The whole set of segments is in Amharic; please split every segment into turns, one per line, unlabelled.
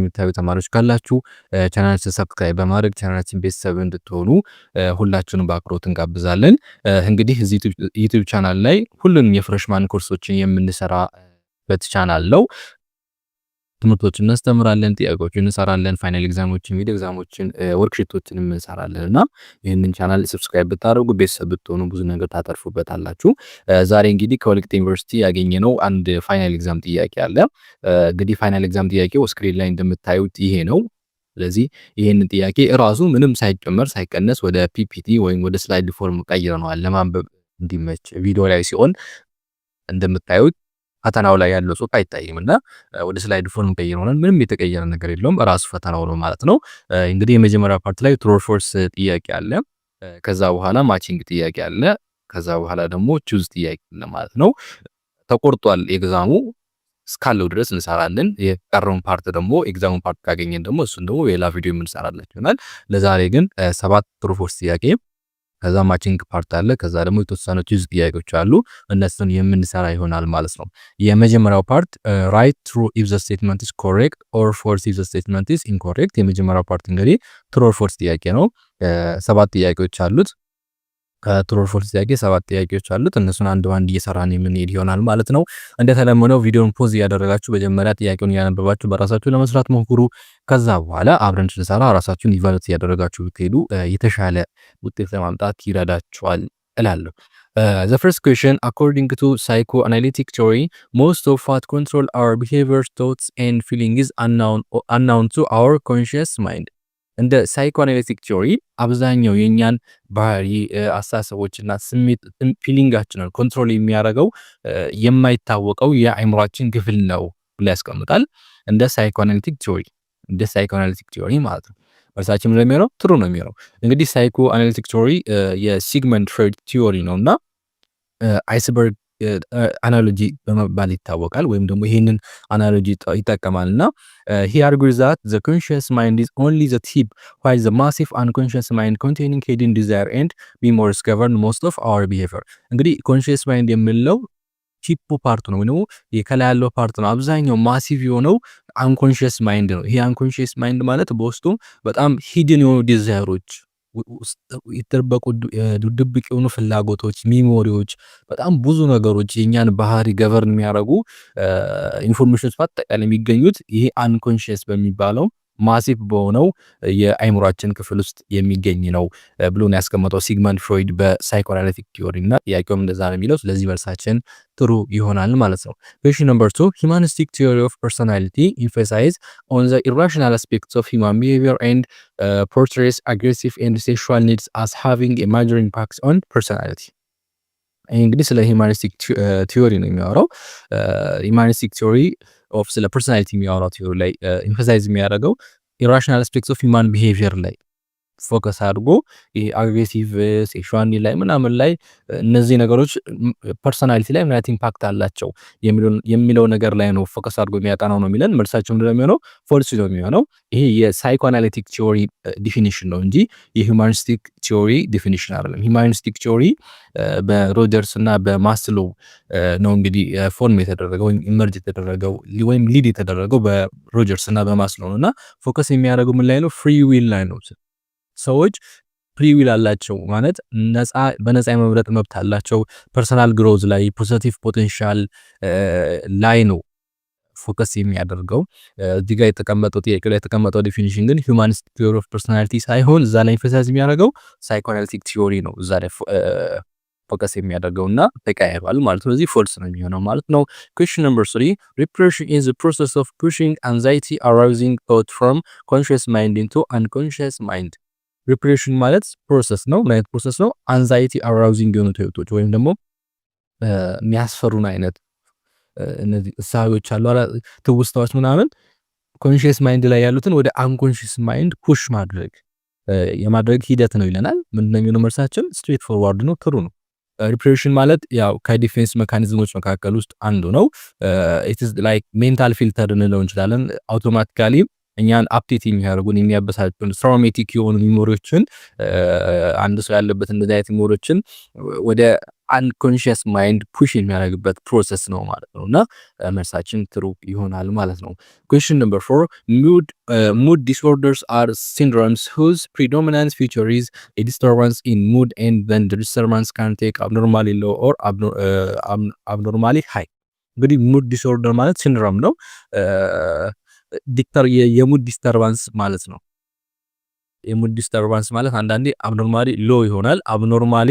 የምታዩ ተማሪዎች ካላችሁ ቻናላችንን ሰብስክራይብ በማድረግ ቻናላችን ቤተሰብ እንድትሆኑ ሁላችሁንም በአክብሮት እንጋብዛለን። እንግዲህ እዚህ ዩቲዩብ ቻናል ላይ ሁሉንም የፍሬሽማን ኮርሶችን የምንሰራበት ቻናል ነው። ትምህርቶችን እናስተምራለን፣ ጥያቄዎችን እንሰራለን፣ ፋይናል ኤግዛሞችን፣ ሚድ ኤግዛሞችን፣ ወርክሺቶችንም እንሰራለን እና ይህንን ቻናል ሰብስክራይብ ብታደርጉ ቤተሰብ ብትሆኑ ብዙ ነገር ታተርፉበታላችሁ። ዛሬ እንግዲህ ከወልቂጤ ዩኒቨርሲቲ ያገኘነው አንድ ፋይናል ኤግዛም ጥያቄ አለ። እንግዲህ ፋይናል ኤግዛም ጥያቄው ስክሪን ላይ እንደምታዩት ይሄ ነው። ስለዚህ ይሄንን ጥያቄ እራሱ ምንም ሳይጨመር ሳይቀነስ ወደ ፒፒቲ ወይም ወደ ስላይድ ፎርም ቀይረነዋል ለማንበብ እንዲመች። ቪዲዮ ላይ ሲሆን እንደምታዩት ፈተናው ላይ ያለው ጽሁፍ አይታይምና ወደ ስላይድ ፎርም ቀይረናል። ምንም የተቀየረ ነገር የለውም፣ ራሱ ፈተናው ነው ማለት ነው። እንግዲህ የመጀመሪያ ፓርት ላይ ትሩ ኦር ፎልስ ጥያቄ አለ። ከዛ በኋላ ማቺንግ ጥያቄ አለ። ከዛ በኋላ ደግሞ ቹዝ ጥያቄ አለ ማለት ነው። ተቆርጧል ኤግዛሙ እስካለው ድረስ እንሰራለን። የቀረውን ፓርት ደግሞ ኤግዛሙን ፓርት ካገኘን ደግሞ እሱን ደግሞ ሌላ ቪዲዮ የምንሰራላችሁ ይሆናል። ለዛሬ ግን 7 ትሩ ፎልስ ጥያቄ ከዛ ማቺንግ ፓርት አለ። ከዛ ደግሞ የተወሰኑ ቹዝ ጥያቄዎች አሉ። እነሱን የምንሰራ ይሆናል ማለት ነው። የመጀመሪያው ፓርት ራይት ትሩ ኢፍ ዘ ስቴትመንት ኢዝ ኮሬክት ኦር ፎልስ ኢፍ ዘ ስቴትመንት ኢዝ ኢንኮሬክት። የመጀመሪያው ፓርት እንግዲህ ትሩ ኦር ፎልስ ጥያቄ ነው። 7 ጥያቄዎች አሉት። ከትሩ ኦር ፎልስ ጥያቄ 7 ጥያቄዎች አሉት። እነሱን አንድ ባንድ እየሰራን የምንሄድ ይሆናል ማለት ነው። እንደተለመደው ቪዲዮን ፖዝ እያደረጋችሁ መጀመሪያ ጥያቄውን እያነበባችሁ በራሳችሁ ለመስራት ሞክሩ። ከዛ በኋላ አብረን ስንሰራ ራሳችሁን ኢቫሉዌት እያደረጋችሁ ብትሄዱ የተሻለ ውጤት ለማምጣት ይረዳችኋል እላለሁ። The first question, according to psychoanalytic theory, most of what control our behavior, thoughts and feelings is unknown to our conscious mind. እንደ ሳይኮአናሊቲክ ቲዮሪ አብዛኛው የኛን ባህሪ አስተሳሰቦችና ስሜት ፊሊንጋችንን ኮንትሮል የሚያደርገው የማይታወቀው የአእምሯችን ክፍል ነው ብሎ ያስቀምጣል። እንደ ሳይኮአናሊቲክ ቲዮሪ ማለት ነው። በርሳችን ምን የሚለው ትሩ ነው የሚለው። እንግዲህ ሳይኮአናሊቲክ ቲዮሪ የሲግመንድ ፍሮይድ ቲዮሪ ነውና አይስበርግ አናሎጂ በመባል ይታወቃል። ወይም ደግሞ ይሄንን አናሎጂ ይጠቀማልና he argues that the conscious mind is only the tip while the massive unconscious mind containing hidden desire and memories govern most of our behavior. እንግዲህ conscious mind የምንለው ቲፑ ፓርት ነው ነው የከላይ ያለው ፓርት ነው። አብዛኛው ማሲቭ የሆነው አንኮንሺየስ ማይንድ ነው። ይሄ አንኮንሺየስ ማይንድ ማለት በውስጡ በጣም ሂድን የሆኑ ዲዛይሮች የተደበቁ ድብቅ የሆኑ ፍላጎቶች፣ ሚሞሪዎች፣ በጣም ብዙ ነገሮች የኛን ባህሪ ገቨርን የሚያደርጉ ኢንፎርሜሽኖች በአጠቃላይ የሚገኙት ይሄ አንኮንሺየስ በሚባለው ማሲቭ በሆነው የአእምሯችን ክፍል ውስጥ የሚገኝ ነው ብሎ ነው ያስቀመጠው ሲግመንድ ፍሮይድ በሳይኮአናሊቲክ ቲዮሪ እና ጥያቄውም እንደዛ ነው የሚለው። ስለዚህ መልሳችን ጥሩ ይሆናል ማለት ነው። question number 2, humanistic theory of personality emphasize on the irrational aspects of human behavior and portrays aggressive and sexual needs as having a major impact on personality. እንግዲህ ስለ ሂማኒስቲክ ቲዮሪ ነው የሚያወራው። ሂማኒስቲክ ቲዮሪ ኦፍ ስለ ፐርሰናሊቲ የሚያወራው ቲዮሪ ላይ ኤምፋሳይዝ የሚያደርገው ኢራሽናል አስፔክትስ ኦፍ ሂማን ቢሄቪየር ላይ ፎከስ አድርጎ ይሄ አግሬሲቭ ሴክሹዋል ላይ ምናምን ላይ እነዚህ ነገሮች ፐርሰናሊቲ ላይ ምን አይነት ኢምፓክት አላቸው የሚለው ነገር ላይ ነው ፎከስ አድርጎ የሚያጠናው ነው የሚለን። መልሳቸው ምንድነው የሚሆነው? ፎልስ ነው የሚሆነው። ይሄ የሳይኮአናሊቲክ ቲዮሪ ዲፊኒሽን ነው እንጂ የሂውማኒስቲክ ቲዮሪ ዲፊኒሽን አይደለም። ሂውማኒስቲክ ቲዮሪ በሮጀርስ እና በማስሎ ነው እንግዲህ ፎርም የተደረገው ወይም ኢመርጅ የተደረገው ወይም ሊድ የተደረገው በሮጀርስ እና በማስሎ ነው እና ፎከስ የሚያደርገው ምን ላይ ነው? ፍሪ ዊል ላይ ነው። ሰዎች ፍሪ ዊል አላቸው ማለት በነፃ የመምረጥ መብት አላቸው። ፐርሰናል ግሮዝ ላይ ፖዚቲቭ ፖቴንሻል ላይ ነው ፎከስ የሚያደርገው። እዚህ ጋር የተቀመጠው ጥያቄ ላይ የተቀመጠው ዲፊኒሽን ግን ሂውማኒስቲክ ቲዮሪ ኦፍ ፐርሰናሊቲ ሳይሆን እዛ ላይ ኤምፋሳይዝ የሚያደርገው ሳይኮአናሊቲክ ቲዮሪ ነው እዛ ላይ ፎከስ የሚያደርገውና ተቀያይሯል ማለት ነው። ስለዚህ ፎልስ ነው የሚሆነው ማለት ነው። question number 3, repression is the process of pushing anxiety arousing thought from conscious mind into unconscious mind. ሪፕሬሽን ማለት ፕሮሰስ ነው። ምን አይነት ፕሮሰስ ነው? አንዛይቲ አራውዚንግ የሆኑ ተውቶች ወይም ደግሞ የሚያስፈሩን አይነት እነዚህ እሳቤዎች አሉ ትውስታዎች ምናምን ኮንሺየስ ማይንድ ላይ ያሉትን ወደ አንኮንሺየስ ማይንድ ፑሽ የማድረግ ሂደት ነው ይለናል። ምንድነው የሚሆነው? መልሳችን ስትሬት ፎርዋርድ ነው፣ ትሩ ነው። ሪፕሬሽን ማለት ያው ከዲፌንስ ሜካኒዝሞች መካከል ውስጥ አንዱ ነው። ኢት ኢዝ ላይክ ሜንታል ፊልተር እንለው እንችላለን። አውቶማቲካሊ እኛን አፕዴት የሚያደርጉን የሚያበሳጩን ትራውማቲክ የሆኑ ሚሞሪዎችን አንድ ሰው ያለበት እንደዚህ አይነት ሚሞሪዎችን ወደ አንኮንሺየስ ማይንድ ፑሽ የሚያደርግበት ፕሮሰስ ነው ማለት ነው እና መልሳችን ትሩ ይሆናል ማለት ነው። ኩዌስችን ነምበር 4 mood disorders are syndromes whose predominant feature is a disturbance in mood and then the disturbance can take abnormally low or abnormally high። እንግዲህ ሙድ ዲስኦርደር ማለት ሲንድሮም ነው። የሙድ ዲስተርባንስ ማለት ነው። የሙድ ዲስተርባንስ ማለት አንዳንዴ አብኖርማሊ ሎ ይሆናል። አብኖርማሊ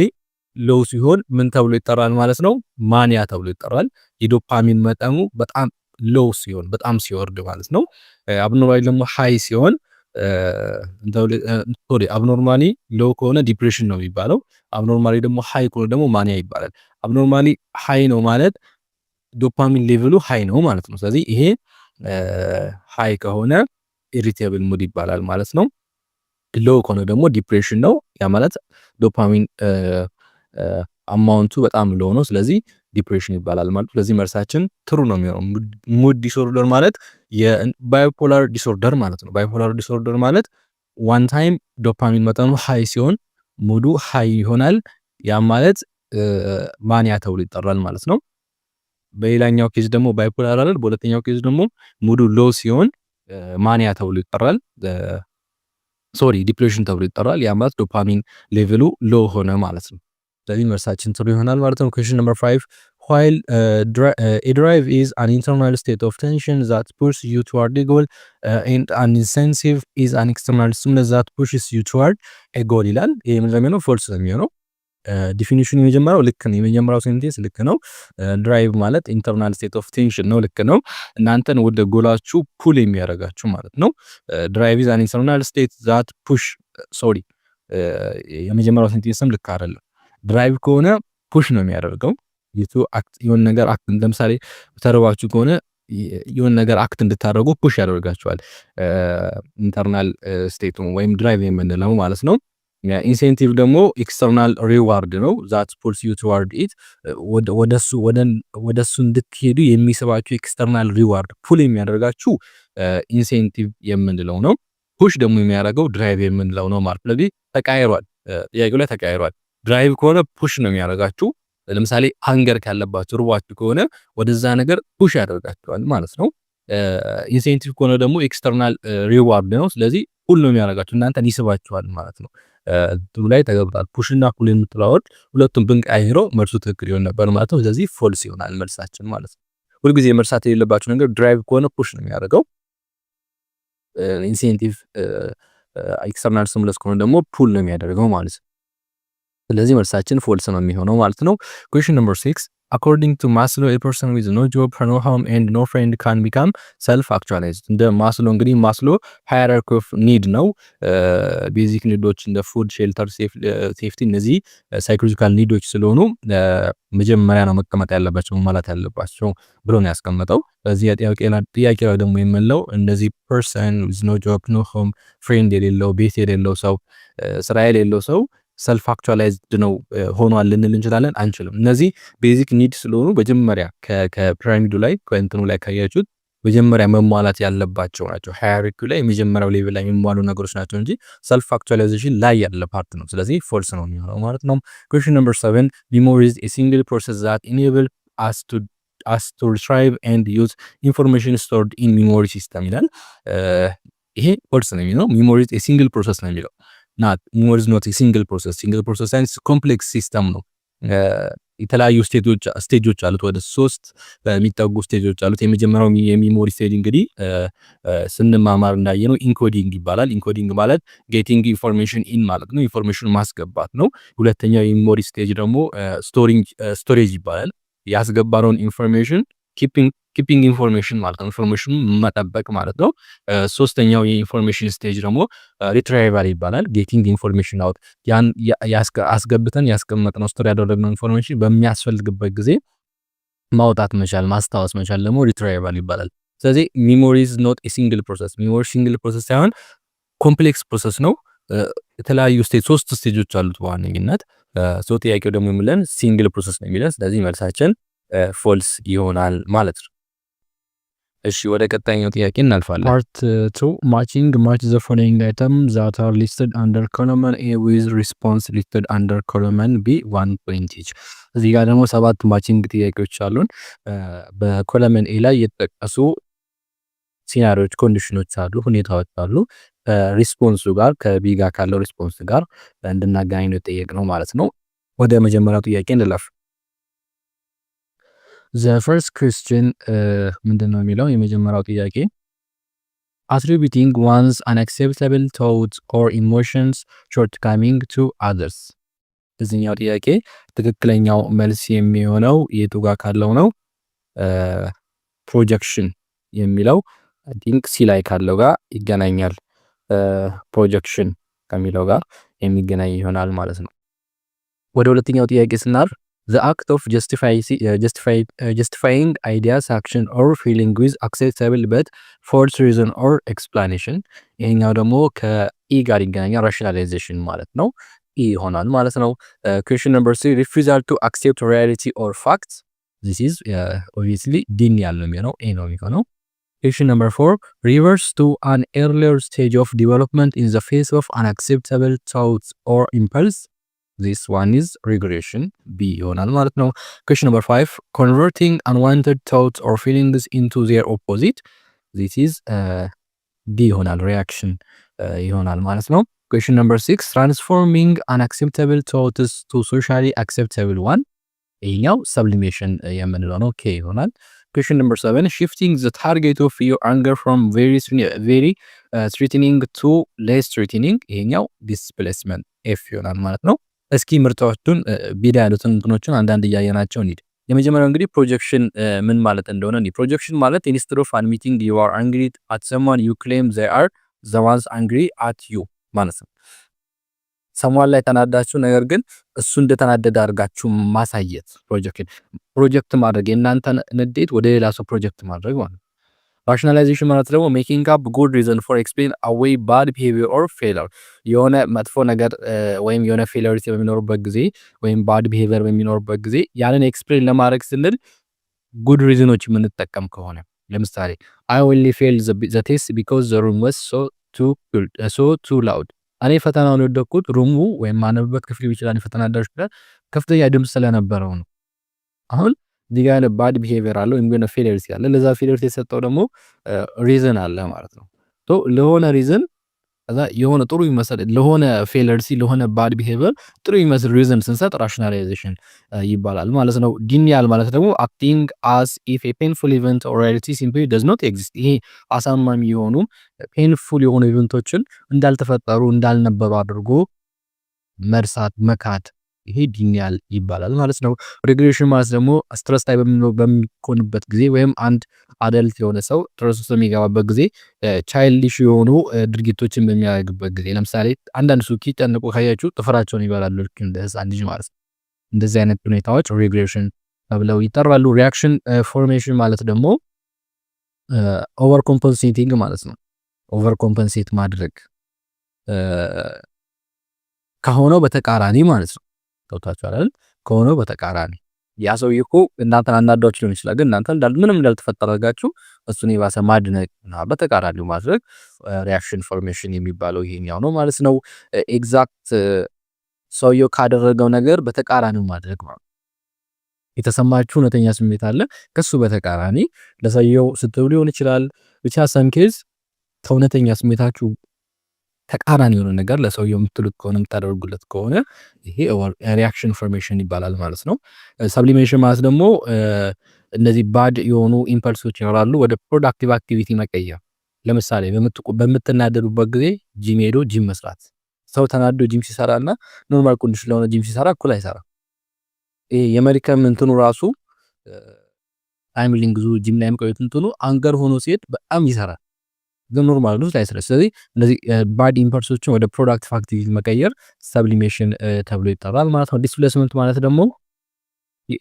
ሎ ሲሆን ምን ተብሎ ይጠራል ማለት ነው? ማኒያ ተብሎ ይጠራል። የዶፓሚን መጠኑ በጣም ሎ ሲሆን በጣም ሲወርድ ማለት ነው። አብኖርማሊ ደግሞ ሃይ ሲሆን አብኖርማሊ ሎ ከሆነ ዲፕሬሽን ነው የሚባለው። አብኖርማሊ ደግሞ ሃይ ከሆነ ደግሞ ማኒያ ይባላል። አብኖርማሊ ሃይ ነው ማለት ዶፓሚን ሌቭሉ ሃይ ነው ማለት ነው። ስለዚህ ይሄ ሃይ ከሆነ ኢሪቴብል ሙድ ይባላል ማለት ነው። ሎ ከሆነ ደግሞ ዲፕሬሽን ነው። ያ ማለት ዶፓሚን አማውንቱ በጣም ሎ ነው። ስለዚህ ዲፕሬሽን ይባላል ማለት። ስለዚህ መልሳችን ትሩ ነው የሚሆነው። ሙድ ዲስኦርደር ማለት የባይፖላር ዲስኦርደር ማለት ነው። ባይፖላር ዲስኦርደር ማለት ዋን ታይም ዶፓሚን መጠኑ ሃይ ሲሆን ሙዱ ሃይ ይሆናል። ያ ማለት ማኒያ ተብሎ ይጠራል ማለት ነው። በሌላኛው ኬዝ ደግሞ ባይፖላር አይደል። በሁለተኛው ኬዝ ደግሞ ሙዱ ሎ ሲሆን ማኒያ ተብሎ ይጠራል። ሶሪ ዲፕሬሽን ተብሎ ይጠራል። ያ ማለት ዶፓሚን ሌቭሉ ሎ ሆነ ማለት ነው። ስለዚህ መልሳችን ትሩ ይሆናል ማለት ነው። ኩዌስችን ነምበር 5 while a drive is an internal state of tension that pushes you toward the goal and an incentive is an external stimulus that pushes you toward a goal ይላል። ይሄ ምን እንደሚሆነው ፎልስ ነው የሚሆነው። ዲፊኒሽኑ የመጀመሪያው ልክ ነው። የመጀመሪያው ሴንቴንስ ልክ ነው። ድራይቭ ማለት ኢንተርናል ስቴት ኦፍ ቴንሽን ነው። ልክ ነው። እናንተን ወደ ጎላችሁ ፑል የሚያደርጋችሁ ማለት ነው። ድራይቭ ኢዝ አን ኢንተርናል ስቴት ዛት ፑሽ ሶሪ የመጀመሪያው ሴንቴንስም ልክ አይደለም። ድራይቭ ከሆነ ፑሽ ነው የሚያደርገው የሆነ ነገር አክት ለምሳሌ ተርባችሁ ከሆነ የሆነ ነገር አክት እንድታደርጉ ፑሽ ያደርጋችኋል። ኢንተርናል ስቴቱ ወይም ድራይቭ የምንለው ማለት ነው። ኢንሴንቲቭ ደግሞ ኤክስተርናል ሪዋርድ ነው። ዛት ፑልስ ዩ ቱዋርድ ኢት ወደሱ እንድትሄዱ የሚስባችሁ ኤክስተርናል ሪዋርድ ፑል የሚያደርጋችሁ ኢንሴንቲቭ የምንለው ነው። ፑሽ ደግሞ የሚያደርገው ድራይቭ የምንለው ነው ማለት። ስለዚህ ተቃይሯል፣ ጥያቄው ላይ ተቃይሯል። ድራይቭ ከሆነ ፑሽ ነው የሚያደርጋችሁ። ለምሳሌ ሃንገር ካለባችሁ ርቧችሁ ከሆነ ወደዛ ነገር ፑሽ ያደርጋችኋል ማለት ነው። ኢንሴንቲቭ ከሆነ ደግሞ ኤክስተርናል ሪዋርድ ነው። ስለዚህ ፑል ነው የሚያደርጋችሁ፣ እናንተን ይስባችኋል ማለት ነው። እንትኑ ላይ ተገብቷል። ፑሽ እና ፑል የምትለዋወድ ሁለቱም ብንቀይረው መልሱ ትክክል ይሆን ነበር ማለት ነው። ስለዚህ ፎልስ ይሆናል መልሳችን ማለት ነው። ሁልጊዜ መርሳት የሌለባችሁ ነገር ድራይቭ ከሆነ ፑሽ ነው የሚያደርገው፣ ኢንሴንቲቭ ኤክስተርናል ስቲሙለስ ከሆነ ደግሞ ፑል ነው የሚያደርገው ማለት ነው። ስለዚህ መልሳችን ፎልስ ነው የሚሆነው ማለት ነው። ኩዌስችን ነምበር 6 according to Maslow a person with no job, no home and no friend can become self actualized። እንደ ማስሎ እንግዲህ ማስሎ ሃይራርኪ ኦፍ ኒድ ነው። ቤዚክ ኒዶች እንደ ፉድ፣ ሼልተር፣ ሴፍቲ እነዚህ ሳይኮሎጂካል ኒዶች ስለሆኑ መጀመሪያ ነው መቀመጥ ያለባቸው ማለት ያለባቸው ብሎ ነው ያስቀመጠው። በዚህ ጥያቄ ላይ ደግሞ የምንለው እነዚህ ፐርሰን with no job, no home, ፍሬንድ የሌለው ቤት የሌለው ሰው ስራ የሌለው ሰው ሰልፍ አክቹዋላይዝድ ነው ሆኗል ልንል እንችላለን? አንችልም። እነዚህ ቤዚክ ኒድ ስለሆኑ መጀመሪያ ከፒራሚዱ ላይ ከእንትኑ ላይ ካያችሁት መጀመሪያ መሟላት ያለባቸው ናቸው። ሃይራርኪው ላይ የመጀመሪያው ሌቭል ላይ የሚሟሉ ነገሮች ናቸው እንጂ ሰልፍ አክቹዋላይዜሽን ላይ ያለ ፓርት ነው። ስለዚህ ፎልስ ነው የሚሆነው ማለት ነው። ኩዌስችን ነምበር 7 memory is a single process that enable us to retrieve and use information stored in memory system ይላል። ይሄ ፎልስ ነው የሚሆነው። memory is a single process ነው የሚለው ናት። memory is not a single process ሳይንስ ኮምፕሌክስ ሲስተም ነው። የተለያዩ ስቴጆች አሉት። ወደ 3 የሚጠጉ ስቴጆች አሉት። የመጀመሪያው የሚሞሪ ስቴጅ እንግዲህ ስንማማር እንዳየነው ኢንኮዲንግ ይባላል። ኢንኮዲንግ ማለት ጌቲንግ ኢንፎርሜሽን ኢን ማለት ነው። ኢንፎርሜሽን ማስገባት ነው። ሁለተኛው የሚሞሪ ስቴጅ ደግሞ ስቶሬጅ ይባላል። ያስገባነውን ኢንፎርሜሽን ኪፒንግ ኢንፎርሜሽን ማለት ነው። ኢንፎርሜሽን መጠበቅ ማለት ነው። ሶስተኛው የኢንፎርሜሽን ስቴጅ ደግሞ ሪትራይቫል ይባላል። ጌቲንግ ኢንፎርሜሽን አውት ያን አስገብተን ያስቀመጥነው ስቶር ያደረግነው ኢንፎርሜሽን በሚያስፈልግበት ጊዜ ማውጣት መቻል ማስታወስ መቻል ደግሞ ሪትራይቫል ይባላል። ስለዚህ ሚሞሪ ኢዝ ኖት ኤ ሲንግል ፕሮሰስ። ሚሞሪ ሲንግል ፕሮሰስ ሳይሆን ኮምፕሌክስ ፕሮሰስ ነው። የተለያዩ ስቴጅ 3 ስቴጆች አሉት በዋነኝነት። ጥያቄው ደግሞ የሚለን ሲንግል ፕሮሰስ ነው የሚለን። ስለዚህ መልሳችን ፎልስ ይሆናል ማለት ነው። እሺ ወደ ቀጣይኛው ጥያቄ እናልፋለን።
Part 2 matching match the following items that are listed under column A with response listed under column B 1 point each። እዚህ ጋር ደግሞ 7 ማቺንግ ጥያቄዎች አሉን። በኮለመን ኤ ላይ የተጠቀሱ ሲናሪዎች ኮንዲሽኖች አሉ፣ ሁኔታዎች አሉ። ሪስፖንሱ ጋር ከቢ ጋር ካለው ሪስፖንስ ጋር እንድናገናኝ ነው የጠየቅነው ማለት ነው። ወደ መጀመሪያው ጥያቄ እንለፍ። The first question ምንድነው የሚለው የመጀመሪያው ጥያቄ attributing one's unacceptable thoughts or emotions shortcoming to others። እዚህኛው ጥያቄ ትክክለኛው መልስ የሚሆነው የቱ ጋር ካለው ነው? ፕሮጀክሽን የሚለው አይ ቲንክ ሲ ላይ ካለው ጋር ይገናኛል። ፕሮጀክሽን ከሚለው ጋር የሚገናኝ ይሆናል ማለት ነው። ወደ ሁለተኛው ጥያቄ ስናር the act of justifying ideas, action or feeling with acceptable but false reason or explanation። ይሄኛው ደግሞ ከኢ ጋር ይገናኛል፣ rationalization ማለት ነው። ኢ ይሆናል ማለት ነው። question number 3 refusal to accept reality or facts። this is obviously denial ነው የሚሆነው፣ ኤ ነው የሚሆነው። question number 4 reverse to an earlier stage of development in the face of unacceptable thoughts or impulse። this one is regression, B ይሆናል ማለት ነው። question number 5 converting unwanted thoughts or feelings into their opposite። this is D ይሆናል፣ reaction ይሆናል ማለት ነው። question number 6 transforming unacceptable thoughts to socially acceptable one። ይሄኛው sublimation የምንለው ነው፣ K ይሆናል። question number 7 shifting the target of your anger from very threatening to less threatening። ይሄኛው displacement፣ F ይሆናል ማለት ነው። እስኪ ምርጫዎቹን ቢዳ ያሉትን እንትኖችን አንዳንድ እያየናቸው እንሂድ። የመጀመሪያው እንግዲህ ፕሮጀክሽን ምን ማለት እንደሆነ እንሂድ። ፕሮጀክሽን ማለት instead of admitting you are angry at someone you claim they are the ones angry at you ማለት ነው። ሰሟን ላይ ተናዳችሁ ነገር ግን እሱ እንደተናደደ አድርጋችሁ ማሳየት ፕሮጀክት ማድረግ፣ የእናንተን ንዴት ወደ ሌላ ሰው ፕሮጀክት ማድረግ ማለት ነው። ራሽናላይዜሽን ማለት ደግሞ ሜኪንግ አፕ ጉድ ሪዘን ፎር ኤክስፕሌን አዌይ ባድ ቢሄቪየር ኦር ፌለር። የሆነ መጥፎ ነገር ወይም የሆነ ፌለሪቲ በሚኖርበት ጊዜ ወይም ባድ ቢሄቪየር በሚኖርበት ጊዜ ያንን ኤክስፕሌን ለማድረግ ስንል ጉድ ሪዝኖች የምንጠቀም ከሆነ ለምሳሌ አይ ኦንሊ ፌል ዘ ቴስት ቢኮዝ ዘ ሩም ዋዝ ሶ ቱ ላውድ። እኔ ፈተናውን የወደቅኩት ሩሙ ወይም ማነብበት ክፍል ይችላል የፈተና አዳራሽ ከፍተኛ ድምፅ ስለነበረው ነው። አሁን ዲጋ ያለ ባድ ቢሄቪየር አለ ወይም የሆነ ፌለሪቲ አለ። ለዛ ፌለሪቲ የሰጠው ደግሞ ሪዝን አለ ማለት ነው። ሶ ለሆነ ሪዝን ከዛ የሆነ ጥሩ ይመስል ለሆነ ፌለሪቲ ለሆነ ባድ ቢሄቪየር ጥሩ ይመስል ሪዝን ስንሰጥ ራሽናላይዜሽን ይባላል ማለት ነው። ዲኒያል ማለት ደግሞ acting as if a painful event or reality simply does not exist። ይሄ አሳማሚ የሆኑ ፔንፉል የሆኑ ኢቨንቶችን እንዳልተፈጠሩ እንዳልነበሩ አድርጎ መርሳት መካድ፣ ይሄ ዲኒያል ይባላል ማለት ነው። ሪግሬሽን ማለት ደግሞ ስትረስ ላይ በሚሆንበት ጊዜ ወይም አንድ አደልት የሆነ ሰው ስትረስ ውስጥ በሚገባበት ጊዜ ቻይልዲሽ የሆኑ ድርጊቶችን በሚያደርግበት ጊዜ ለምሳሌ አንዳንድ ሰው ሲጨነቁ ካያችሁ ጥፍራቸውን ይበላሉ ልክ እንደ ህፃን ልጅ ማለት ነው። እንደዚህ አይነት ሁኔታዎች ሪግሬሽን ተብለው ይጠራሉ። ሪአክሽን ፎርሜሽን ማለት ደግሞ ኦቨር ኮምፐንሴቲንግ ማለት ነው። ኦቨር ኮምፐንሴት ማድረግ ከሆነው በተቃራኒ ማለት ነው። ተውታችኋል አይደል? ከሆነው በተቃራኒ ያ ሰውዬ እኮ እናንተን አናዷችሁ ሊሆን ይችላል፣ ግን እናንተ ምንም እንዳልተፈጠረ አድርጋችሁ እሱን የባሰ ማድነቅ እና በተቃራኒው ማድረግ ሪአክሽን ፎርሜሽን የሚባለው ይሄኛው ነው ማለት ነው። ኤግዛክት ሰውየው ካደረገው ነገር በተቃራኒው ማድረግ ማለት የተሰማችሁ እውነተኛ ስሜት አለ፣ ከሱ በተቃራኒ ለሰውየው ስትሉ ሊሆን ይችላል። ብቻ ሰምኬዝ ከእውነተኛ ስሜታችሁ ተቃራኒ የሆነ ነገር ለሰውየው የምትሉት ከሆነ የምታደርጉለት ከሆነ ይሄ ሪአክሽን ፎርሜሽን ይባላል ማለት ነው። ሰብሊሜሽን ማለት ደግሞ እነዚህ ባድ የሆኑ ኢምፐልሶች ይኖራሉ ወደ ፕሮዳክቲቭ አክቲቪቲ መቀየር። ለምሳሌ በምትናደዱበት ጊዜ ጂም ሄዶ ጂም መስራት። ሰው ተናዶ ጂም ሲሰራ እና ኖርማል ኮንዲሽን ለሆነ ጂም ሲሰራ እኩል አይሰራም። ይሄ የአሜሪካን እንትኑ ራሱ ታይምሊንግ ጂም ላይ መቆየት እንትኑ አንገር ሆኖ ሲሄድ በጣም ይሰራል ግን ኖርማል ነው ላይ ስለዚህ ስለዚህ እነዚህ ባድ ኢምፐልሶችን ወደ ፕሮዳክቲቭ አክቲቪቲ መቀየር ሰብሊሜሽን ተብሎ ይጠራል ማለት ነው። ዲስፕሌስመንት ማለት ደግሞ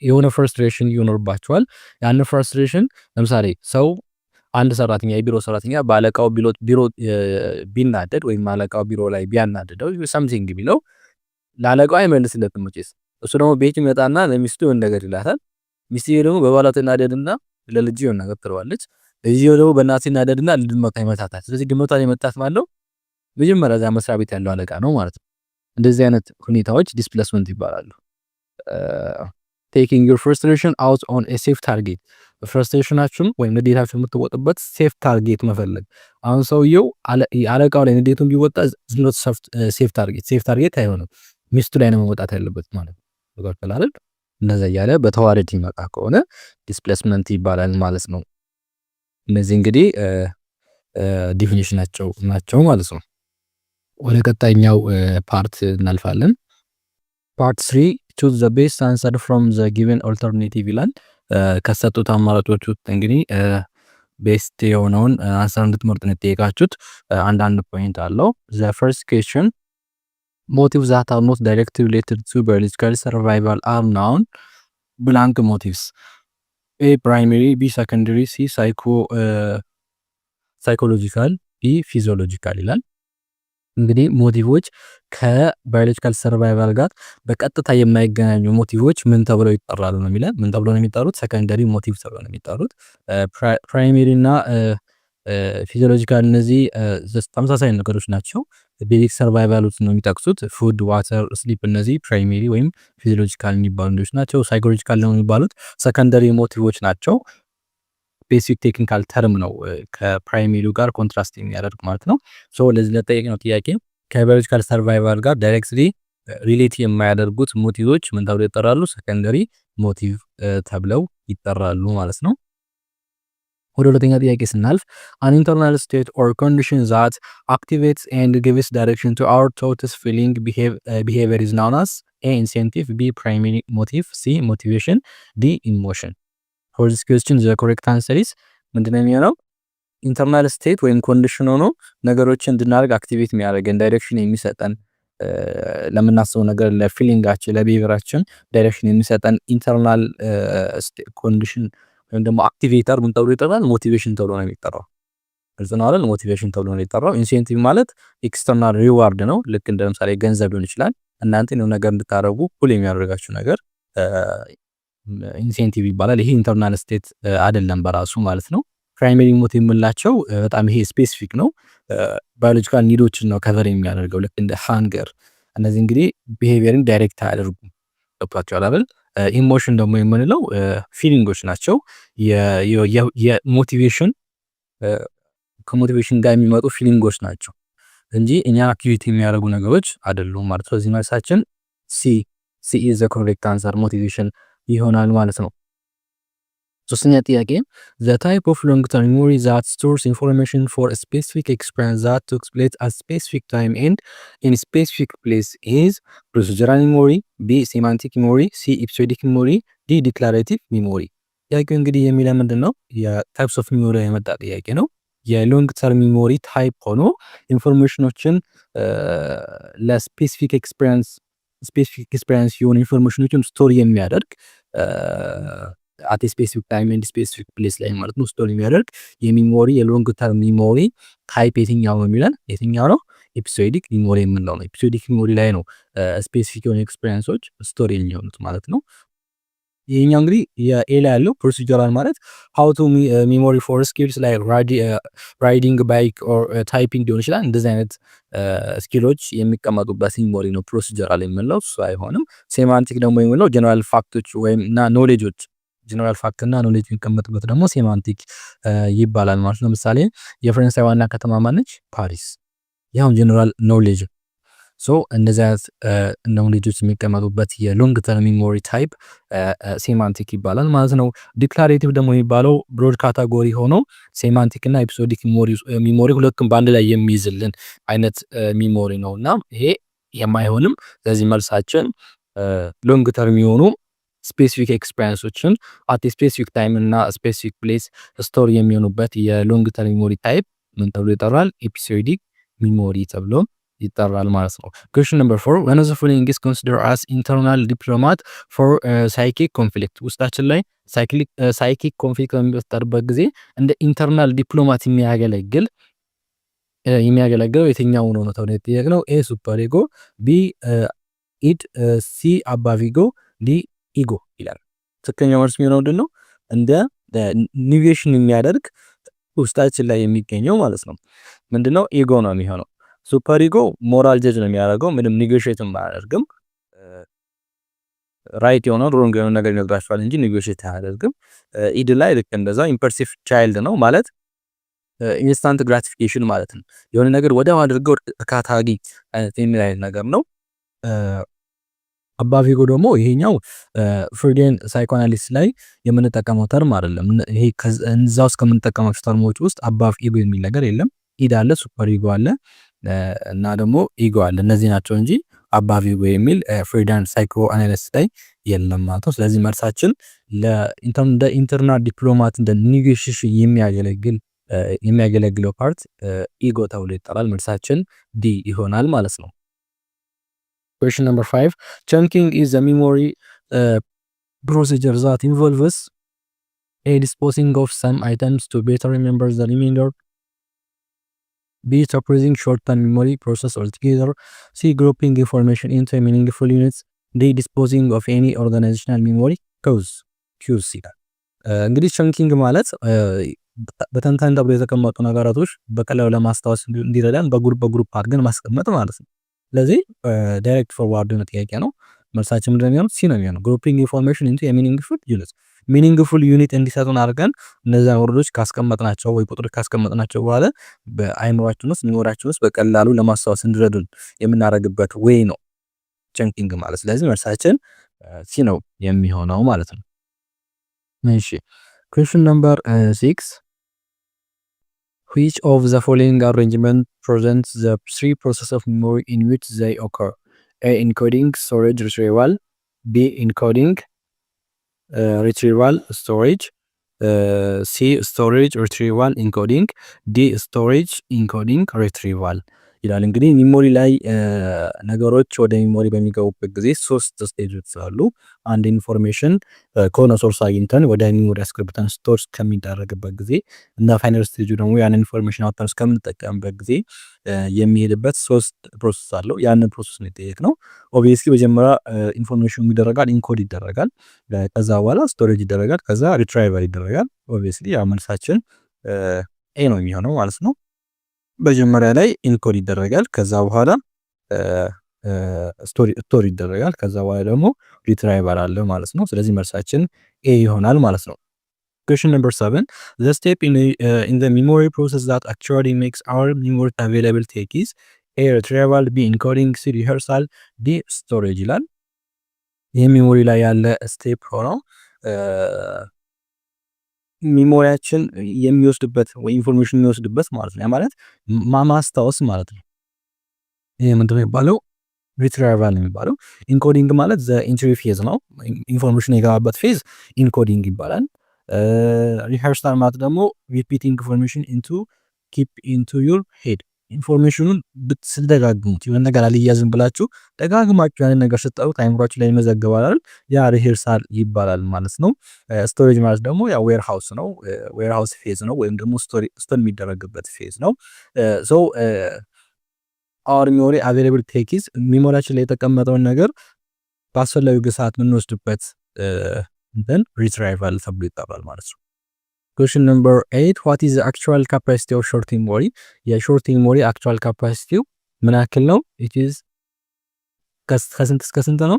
የሆነ ፍራስትሬሽን ይኖርባቸዋል። ያን ፍራስትሬሽን ለምሳሌ ሰው አንድ ሰራተኛ የቢሮ ሰራተኛ ባለቃው ቢሮ ቢናደድ ወይም አለቃው ቢሮ ላይ ቢያናደደው something ቢለው ለአለቃው አይመልስለትም መቼስ። እሱ ደግሞ ቤት ይመጣና ለሚስቱ የሆነ ነገር ይላታል። ሚስቱ ደግሞ በባሏ ትናደድና ለልጅ የሆነ ነገር ትለዋለች። እዚህ ደግሞ በእናት ሲናደድና ድመቷ ይመታታል። ስለዚህ ድመቷን የመታት ማለት ነው መጀመሪያ እዛ መስሪያ ቤት ያለው አለቃ ነው ማለት ነው። እንደዚህ አይነት ሁኔታዎች ዲስፕሌስመንት ይባላሉ። ቴኪንግ ዩር ፍርስትሬሽን አውት ኦን ኤ ሴፍ ታርጌት፣ ፍርስትሬሽናችሁን ወይም ንዴታችሁን የምትወጡበት ሴፍ ታርጌት መፈለግ። አሁን ሰውየው አለቃው ላይ ንዴቱን ቢወጣ ሴፍ ታርጌት አይሆንም፣ ሚስቱ ላይ ነው መወጣት ያለበት ማለት ነው። አይደል? እንደዛ እያለ በተዋረድ ይመጣ ከሆነ ዲስፕሌስመንት ይባላል ማለት ነው። እነዚህ እንግዲህ ዲፊኒሽን ናቸው ማለት ነው። ወደ ቀጣይኛው ፓርት እናልፋለን። ፓርት 3 choose the best answer from the given alternative ይላል። ከሰጡት አማራጮች ውስጥ እንግዲህ ቤስት የሆነውን አንሰር እንድትመርጡ ነው የተጠየቃችሁት። አንዳንድ ፖይንት አለው። the first question motives that are not directly related to biological survival are known blank motives A primary, B secondary, C psychological, D physiological ይላል። እንግዲህ ሞቲቮች ከባዮሎጂካል ሰርቫይቫል ጋር በቀጥታ የማይገናኙ ሞቲቮች ምን ተብለው ይጠራሉ ነው የሚለን። ምን ተብለው ነው የሚጠሩት? ሰከንደሪ ሞቲቭ ተብለው ነው የሚጠሩት። ፕራይሜሪ እና ፊዚዮሎጂካል እነዚህ ተመሳሳይ ነገሮች ናቸው። ቤዚክ ሰርቫይቫል ነው የሚጠቅሱት። ፉድ፣ ዋተር፣ ስሊፕ እነዚህ ፕራይሜሪ ወይም ፊዚዮሎጂካል የሚባሉ ነገሮች ናቸው። ሳይኮሎጂካል ነው የሚባሉት ሰከንደሪ ሞቲቮች ናቸው። ቤሲክ ቴክኒካል ተርም ነው ከፕራይሜሪው ጋር ኮንትራስት የሚያደርግ ማለት ነው። ሶ ለዚህ ለጠየቅነው ጥያቄ ከባዮሎጂካል ሰርቫይቫል ጋር ዳይሬክትሊ ሪሌት የማያደርጉት ሞቲቮች ምን ተብለው ይጠራሉ? ሰከንደሪ ሞቲቭ ተብለው ይጠራሉ ማለት ነው። ወደ ሁለተኛ ጥያቄ ስናልፍ an internal state or condition that activates and gives direction to our thoughts, feeling, behavior is known as A incentive, B primary motive, C motivation, D emotion. for this question the correct answer is ምንድነው የሚሆነው? ኢንተርናል ስቴት ወይም ኮንዲሽን ሆኖ ነገሮችን እንድናደርግ አክቲቬት የሚያደርገን ዳይሬክሽን የሚሰጠን ለምናስበው ነገር ለፊሊንጋችን ለቢሄቪራችን ዳይሬክሽን የሚሰጠን ኢንተርናል ኮንዲሽን ወይም ደግሞ አክቲቬተር ምን ተብሎ ይጠራል? ሞቲቬሽን ተብሎ ነው የሚጠራው። ግልጽ ነው አይደል? ሞቲቬሽን ተብሎ ነው የሚጠራው። ኢንሴንቲቭ ማለት ኤክስተርናል ሪዋርድ ነው። ልክ እንደ ለምሳሌ ገንዘብ ሊሆን ይችላል። እናንተ ነው ነገር እንድታረጉ ፑል የሚያደርጋችሁ ነገር ኢንሴንቲቭ ይባላል። ይሄ ኢንተርናል ስቴት አይደለም በራሱ ማለት ነው። ፕራይመሪ ሞቲቭ የምንላቸው በጣም ይሄ ስፔሲፊክ ነው። ባዮሎጂካል ኒዶችን ነው ከቨር የሚያደርገው ልክ እንደ ሃንገር። እነዚህ እንግዲህ ቢሄቪየርን ዳይሬክት አያደርጉም። ገብቷቸዋል አይደል? ኢሞሽን ደግሞ የምንለው ፊሊንጎች ናቸው። የሞቲቬሽን ከሞቲቬሽን ጋር የሚመጡ ፊሊንጎች ናቸው እንጂ እኛ አክቲቪቲ የሚያደርጉ ነገሮች አይደሉም ማለት ነው። ስለዚህ መልሳችን ሲ ኢዝ ዘ ኮሬክት አንሰር ሞቲቬሽን ይሆናል ማለት ነው። ሶስተኛ ጥያቄ the type of long term memory that stores information for a specific experience that took place at specific time and in specific place is procedural memory, B semantic memory, C episodic memory, D declarative memory። ጥያቄው እንግዲህ የሚለው ምንድነው? የታይፕስ ኦፍ ሚሞሪ የመጣ ጥያቄ ነው። የሎንግ ተርም ሚሞሪ ታይፕ ሆኖ ኢንፎርሜሽኖችን ለስፔሲፊክ ኤክስፒሪየንስ የሆኑ ኢንፎርሜሽኖችን ስቶር የሚያደርግ አት ስፔሲፊክ ታይም ኤንድ ስፔሲፊክ ፕሌስ ላይ ማለት ነው ስቶር የሚያደርግ የሚሞሪ የሎንግ ተርም ሚሞሪ ታይፕ የትኛው ነው የሚለን? የትኛው ነው? ኤፒሶዲክ ሚሞሪ የምንለው ነው። ኤፒሶዲክ ሚሞሪ ላይ ነው ስፔሲፊክ የሆኑ ኤክስፒሪየንሶች ስቶር የሚሆኑት ማለት ነው። ይሄኛው እንግዲህ የኤ ላይ ያለው ፕሮሲጀራል ማለት ሃው ቱ ሚሞሪ ፎር ስኪልስ ላይ ራይዲንግ ባይክ ኦር ታይፒንግ ሊሆን ይችላል። እንደዚህ አይነት ስኪሎች የሚቀመጡበት ሚሞሪ ነው ፕሮሲጀራል የምንለው። እሱ አይሆንም። ሴማንቲክ ደግሞ የምንለው ጀነራል ፋክቶች ወይም እና ኖሌጆች ጀነራል ፋክት እና ኖሌጅ የሚቀመጥበት ደግሞ ሴማንቲክ ይባላል ማለት ነው። ለምሳሌ የፈረንሳይ ዋና ከተማ ማነች? ፓሪስ። ያው ጀነራል ኖሌጅ ሶ እንደዚህ አይነት ኖሌጆች የሚቀመጡበት የሎንግ ተርም ሚሞሪ ታይፕ ሴማንቲክ ይባላል ማለት ነው። ዲክላሬቲቭ ደግሞ የሚባለው ብሮድ ካታጎሪ ሆኖ ሴማንቲክ እና ኤፒሶዲክ ሚሞሪ ሁለቱም በአንድ ላይ የሚይዝልን አይነት ሚሞሪ ነው እና ይሄ የማይሆንም። ስለዚህ መልሳችን ሎንግ ተርም የሆኑ ስፔሲፊክ ኤክስፒሪየንሶችን አት ስፔሲፊክ ታይም እና ስፔሲፊክ ፕሌስ ስቶር የሚሆኑበት የሎንግ ተርም ሚሞሪ ታይፕ ምን ተብሎ ይጠራል? ኤፒሶዲክ ሚሞሪ ተብሎ ይጠራል ማለት ነው። ኩዌስችን ነምበር 4 one of the following is considered as internal diplomat for psychic conflict። ውስጣችን ላይ ሳይኪክ ኮንፍሊክት በሚፈጠርበት ጊዜ እንደ ኢንተርናል ዲፕሎማት የሚያገለግለው የትኛው ነው ተብሎ የተጠየቅነው? ኤ ሱፐር ኢጎ፣ ቢ ኢድ፣ ሲ አባቪጎ፣ ዲ ኢጎ ይላል። ትክክለኛው መልስ የሚሆነው ምንድን ነው? እንደ ኒቬሽን የሚያደርግ ውስጣችን ላይ የሚገኘው ማለት ነው። ምንድነው? ኢጎ ነው የሚሆነው። ሱፐር ኢጎ ሞራል ጀጅ ነው የሚያደርገው። ምንም ኔጎሽየትም አያደርግም። ራይት የሆነው ሮንግ የሆነ ነገር ይነግራችኋል እንጂ ኔጎሽየት አያደርግም። ኢድ ላይ ልክ እንደዛ ኢምፐልሲቭ ቻይልድ ነው ማለት ኢንስታንት ግራቲፊኬሽን ማለት ነው። የሆነ ነገር ወዲያው አድርገው እርካታ አግኝ አይነት የሚል አይነት ነገር ነው። አባ ቪጎ ደግሞ ይሄኛው ፍሮይዲያን ሳይኮአናሊሲስ ላይ የምንጠቀመው ተርም አይደለም። ይሄ እዛ ውስጥ ከምንጠቀማቸው ተርሞች ውስጥ አባቭ ኢጎ የሚል ነገር የለም። ኢድ አለ፣ ሱፐር ኢጎ አለ እና ደግሞ ኢጎ አለ። እነዚህ ናቸው እንጂ አባቭ ኢጎ የሚል ፍሮይዲያን ሳይኮአናሊሲስ ላይ የለም ማለት ነው። ስለዚህ መልሳችን እንደ ኢንተርናል ዲፕሎማት እንደ ኔጎሽዬሽን የሚያገለግለው ፓርት ኢጎ ተብሎ ይጠራል። መልሳችን ዲ ይሆናል ማለት ነው። Question number 5. Chunking is a memory procedure that involves a disposing of some items to better remember the remainder. B. Suppressing short-term memory process altogether. C. Grouping information into meaningful units. D. Disposing of any organizational memory. Q's ይላል። እንግዲህ ቸንኪንግ ማለት በተንታኝ ተብሎ የተቀመጡ ነገራቶች በቀላሉ ለማስታወስ እንዲረዳን በግሩፕ አድርገን ማስቀመጥ ማለት ነው። ስለዚህ ዳይሬክት ፎርዋርድ የሆነ ጥያቄ ነው። መልሳችን ምንድን ነው የሚሆነው? ሲ ነው የሚሆነው። ግሩፒንግ ኢንፎርሜሽን ኢንቱ የሚኒንግፉል ዩኒት። ሚኒንግፉል ዩኒት እንዲሰጡን አድርገን እነዚያ ወርዶች ካስቀመጥናቸው ወይ ቁጥሮች ካስቀመጥናቸው በኋላ በአይምሯችን ውስጥ ሜሞሪያችን ውስጥ በቀላሉ ለማስታወስ እንዲረዱን የምናደርግበት ዌይ ነው ቸንኪንግ ማለት። ስለዚህ መልሳችን ሲ ነው የሚሆነው ማለት ነው። እሺ ኩዌስችን ነምበር 6. Which of the following arrangement presents the three processes of memory in which they occur? A. Encoding, storage, retrieval. B. Encoding, retrieval, storage. C. Storage, retrieval, encoding. D. Storage, encoding, retrieval ይላል። እንግዲህ ሚሞሪ ላይ ነገሮች ወደ ሚሞሪ በሚገቡበት ጊዜ ሶስት ስቴጆች አሉ። አንድ ኢንፎርሜሽን ከሆነ ሶርስ አግኝተን ወደ ሚሞሪ አስገብተን ስቶር ከሚደረግበት ጊዜ እና ፋይናል ስቴጁ ደግሞ ያን ኢንፎርሜሽን አውጥተን እስከምንጠቀምበት ጊዜ የሚሄድበት ሶስት ፕሮሰስ አለው። ያንን ፕሮሰስ ነው የጠየቅነው። ኦብቪየስሊ መጀመሪያ ኢንፎርሜሽኑ ይደረጋል፣ ኢንኮድ ይደረጋል። ከዛ በኋላ ስቶሬጅ ይደረጋል፣ ከዛ ሪትራይቨል ይደረጋል። ኦብቪየስሊ ያ መልሳችን ኤ ነው የሚሆነው ማለት ነው። መጀመሪያ ላይ ኢንኮድ ይደረጋል፣ ከዛ በኋላ ስቶር ይደረጋል፣ ከዛ በኋላ ደግሞ ሪትራይቨል አለ ማለት ነው። ስለዚህ መልሳችን ኤ ይሆናል ማለት ነው። Question number 7. The step in the memory process that actually makes our memory available take is A. retrieval, B. encoding, C. rehearsal, D. storage ይላል። ይህ ሚሞሪ ላይ ያለ ስቴፕ ሆኖ ሚሞሪያችን የሚወስድበት ወይ ኢንፎርሜሽን የሚወስድበት ማለት ነው። ያ ማለት ማስታወስ ማለት ነው። ይሄ ምንድነው የሚባለው? ሪትራይቫል ነው የሚባለው። ኢንኮዲንግ ማለት ዘ ኢንትሪ ፌዝ ነው። ኢንፎርሜሽን የገባበት ፌዝ ኢንኮዲንግ ይባላል። ሪሄርሳል ማለት ደግሞ ሪፒቲንግ ኢንፎርሜሽን ኪፕ ኢንቱ ዩር ሄድ። ኢንፎርሜሽኑን ስትደጋግሙት የሆነ ነገር አልያዝም ብላችሁ ደጋግማችሁ ያንን ነገር ስትጠሩት አይምሯችሁ ላይ ይመዘገባል። ያ ሪሄርሳል ይባላል ማለት ነው። ስቶሬጅ ማለት ደግሞ ያ ዌርሃውስ ነው። ዌርሃውስ ፌዝ ነው ወይም ደግሞ ስቶር የሚደረግበት ፌዝ ነው። ሶ አወር ሚሞሪ አቬይላብል ቴክስ ሚሞሪያችን ላይ የተቀመጠውን ነገር በአስፈላጊው ሰዓት የምንወስድበት እንትን ሪትራይቫል ተብሎ ይጠራል ማለት ነው። Question number 8. What is the actual capacity of short memory? የሾርት ሚሞሪ አክቹዋል ካፓሲቲው ምን ያክል ነው? it is ከስንት እስከ ስንት ነው?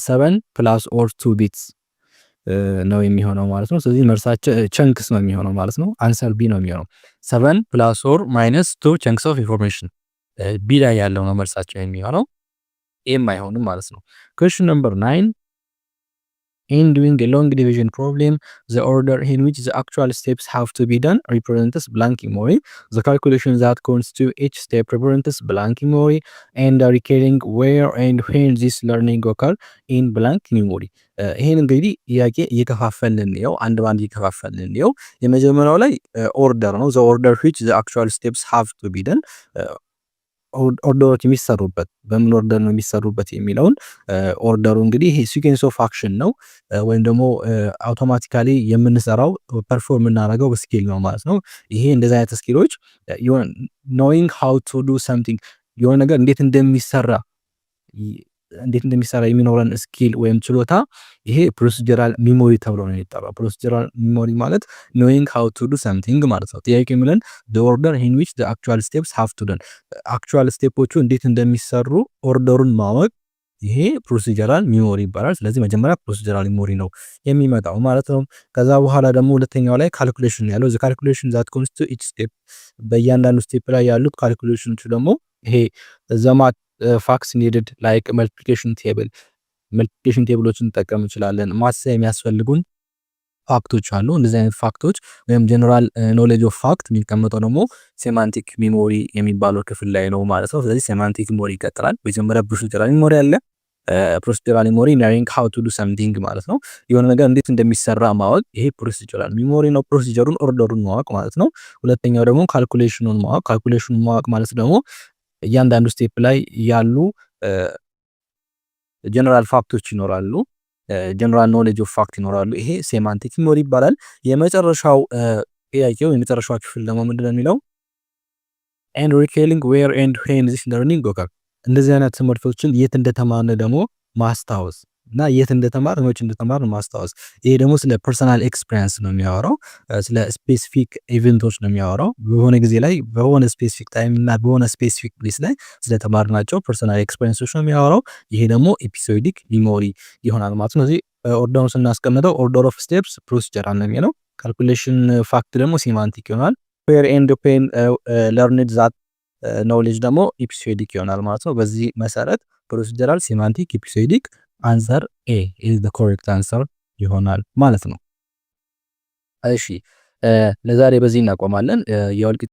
7 plus or 2 bits ነው የሚሆነው ማለት ነው። ስለዚህ መልሳችን chunks ነው የሚሆነው ማለት ነው። አንሰር ቢ ነው የሚሆነው 7 plus or minus 2 chunks of information ቢ ላይ ያለው ነው መልሳችን የሚሆነው። ኤም አይሆንም ማለት ነው። Question number 9. In doing a long division problem, the order in which the actual steps have to be done represents blank memory. The calculation that constitutes each step represents blank memory and recalling where and when this learning occur in blank memory. ይሄን እንግዲህ ጥያቄ እየከፋፈልን ነው፣ አንድ ባንድ እየከፋፈልን ነው። የመጀመሪያው ላይ ኦርደር ነው። the order which the actual steps have to be done ኦርደሮች የሚሰሩበት በምን ኦርደር ነው የሚሰሩበት የሚለውን ኦርደሩ እንግዲህ ይሄ ሲኩዌንስ ኦፍ አክሽን ነው ወይም ደግሞ አውቶማቲካሊ የምንሰራው ፐርፎርም እናደርገው በስኪል ነው ማለት ነው። ይሄ እንደዚህ አይነት ስኪሎች knowing how to do something የሆነ ነገር እንዴት እንደሚሰራ እንዴት እንደሚሰራ የሚኖረን ስኪል ወይም ችሎታ ይሄ ፕሮሲጀራል ሚሞሪ ተብሎ ነው የሚጠራው። ፕሮሲጀራል ሚሞሪ ማለት ኖዊንግ ሃው ቱ ዱ ሰምቲንግ ማለት ነው። ጥያቄ የሚለን ዘ ኦርደር ኢን ዊች ዘ አክቹዋል ስቴፕስ ሃቭ ቱ ዶን፣ አክቹዋል ስቴፖቹ እንዴት እንደሚሰሩ ኦርደሩን ማወቅ ይሄ ፕሮሲጀራል ሚሞሪ ይባላል። ስለዚህ መጀመሪያ ፕሮሲጀራል ሚሞሪ ነው የሚመጣው ማለት ነው። ከዛ በኋላ ደግሞ ሁለተኛው ላይ ካልኩሌሽን ያለው ዘ ካልኩሌሽን ዛት ኮንስ ቱ ኢች ስቴፕ፣ በእያንዳንዱ ስቴፕ ላይ ያሉት ካልኩሌሽኖች ደግሞ ይሄ ዘማት ፋክስ ኒድድ ላይክ መልቲፕሊኬሽን ቴብል፣ መልቲፕሊኬሽን ቴብሎችን እንጠቀም እንችላለን። ማሰብ የሚያስፈልጉን ፋክቶች አሉ። እንደዚህ አይነት ፋክቶች ወይም ጀነራል ኖሌጅ ኦፍ ፋክት የሚቀመጠው ደግሞ ሴማንቲክ ሚሞሪ የሚባለው ክፍል ላይ ነው ማለት ነው። ስለዚህ ሴማንቲክ ሚሞሪ ይቀጥላል። መጀመሪያ ፕሮሲጀራል ሚሞሪ አለ። ፕሮሲጀራል ሚሞሪ ኖዊንግ ሃው ቱ ዱ ሰምቲንግ ማለት ነው። የሆነ ነገር እንዴት እንደሚሰራ ማወቅ ይሄ ፕሮሲጀራል ሚሞሪ ነው። ፕሮሲጀሩን ኦርደሩን ማወቅ ማለት ነው። ሁለተኛው ደግሞ ካልኩሌሽኑን ማወቅ፣ ካልኩሌሽኑን ማወቅ ማለት ደግሞ እያንዳንዱ ስቴፕ ላይ ያሉ ጀነራል ፋክቶች ይኖራሉ። ጀነራል ኖሌጅ ኦፍ ፋክት ይኖራሉ። ይሄ ሴማንቲክ ሚሞሪ ይባላል። የመጨረሻው ጥያቄው የመጨረሻው ክፍል ደግሞ ምንድን ነው የሚለው ኤንድ ሪኬሊንግ ዌር ኤንድ ዌን ዚስ ለርኒንግ ኦከር፣ እንደዚህ አይነት ትምህርቶችን የት እንደተማርን ደግሞ ማስታወስ እና የት እንደተማር መቼ እንደተማር ማስታወስ። ይሄ ደግሞ ስለ ፐርሰናል ኤክስፒሪየንስ ነው የሚያወራው። ስለ ስፔሲፊክ ኢቨንቶች ነው የሚያወራው። በሆነ ጊዜ ላይ በሆነ ስፔሲፊክ ታይም እና በሆነ ስፔሲፊክ ፕሌስ ላይ ስለተማርናቸው ፐርሰናል ኤክስፒሪየንሶች ነው የሚያወራው። ይሄ ደግሞ ኤፒሶዲክ ሚሞሪ ይሆናል ማለት ነው። እዚህ ኦርደሩን ስናስቀምጠው ኦርደር ኦፍ ስቴፕስ ፕሮሲጀራል ነው የሚለው። ካልኩሌሽን ፋክት ደግሞ ሴማንቲክ ይሆናል። ዌር ኤንድ ዌን ለርንድ ዛት ኖሌጅ ደግሞ ኤፒሶዲክ ይሆናል ማለት ነው። በዚህ መሰረት ፕሮሲጀራል፣ ሴማንቲክ፣ ኤፒሶዲክ አንሰር ኤ ኢዝ ዘ ኮሬክት አንሰር ይሆናል ማለት ነው። እሺ ለዛሬ በዚህ እናቆማለን። የወልቂጤ